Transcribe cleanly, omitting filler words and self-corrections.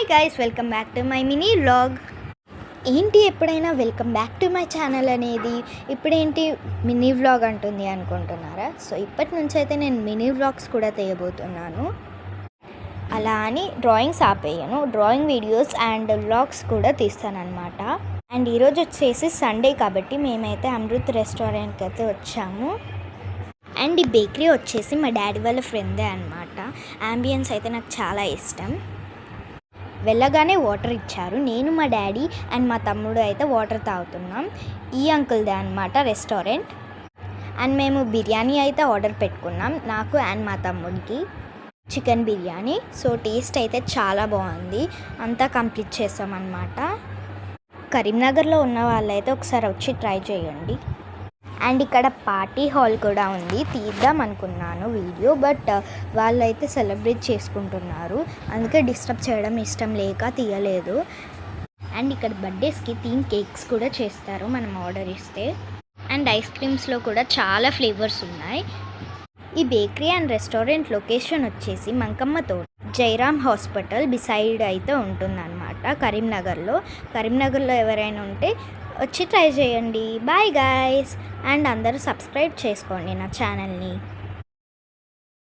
Hi guys, welcome back to my mini vlog. ఏంటి ఎప్పుడైనా welcome back to my channel అనేది ఇప్పుడేంటి mini vlog అంటుంది అనుకుంటున్నారా? సో ఇప్పటి నుంచి అయితే నేను మినీ వ్లాగ్స్ కూడా తీయబోతున్నాను. అలా అని డ్రాయింగ్స్ ఆపేయను, డ్రాయింగ్ వీడియోస్ అండ్ వ్లాగ్స్ కూడా తీస్తానన్నమాట. అండ్ ఈరోజు వచ్చేసి సండే కాబట్టి మేమైతే అమృత్ రెస్టారెంట్కి అయితే వచ్చాము. అండ్ ఈ బేకరీ వచ్చేసి మా డాడీ వాళ్ళ ఫ్రెండే అనమాట. అంబియన్స్ అయితే నాకు చాలా ఇష్టం. వెళ్ళగానే వాటర్ ఇచ్చారు. నేను, మా డాడీ అండ్ మా తమ్ముడు అయితే వాటర్ తాగుతున్నాం. ఈ అంకుల్దే అనమాట రెస్టారెంట్. అండ్ మేము బిర్యానీ అయితే ఆర్డర్ పెట్టుకున్నాం, నాకు అండ్ మా తమ్ముడికి చికెన్ బిర్యానీ. సో టేస్ట్ అయితే చాలా బాగుంది, అంతా కంప్లీట్ చేసామన్నమాట. కరీంనగర్లో ఉన్న వాళ్ళైతే ఒకసారి వచ్చి ట్రై చేయండి. అండ్ ఇక్కడ పార్టీ హాల్ కూడా ఉంది, తీద్దాం అనుకున్నాను వీడియో, బట్ వాళ్ళైతే సెలబ్రేట్ చేసుకుంటున్నారు, అందుకే డిస్టర్బ్ చేయడం ఇష్టం లేక తీయలేదు. అండ్ ఇక్కడ బర్త్డేస్కి థీమ్ కేక్స్ కూడా చేస్తారు మనం ఆర్డర్ ఇస్తే. అండ్ ఐస్ క్రీమ్స్లో కూడా చాలా ఫ్లేవర్స్ ఉన్నాయి. ఈ బేకరీ అండ్ రెస్టారెంట్ లొకేషన్ వచ్చేసి మంకమ్మ తోట, జైరామ్ హాస్పిటల్ బిసైడ్ అయితే ఉంటుందన్నమాట కరీంనగర్లో ఎవరైనా ఉంటే వచ్చి ట్రై చేయండి. Bye guys. అండ్ అందరూ సబ్స్క్రైబ్ చేసుకోండి నా ఛానల్ని.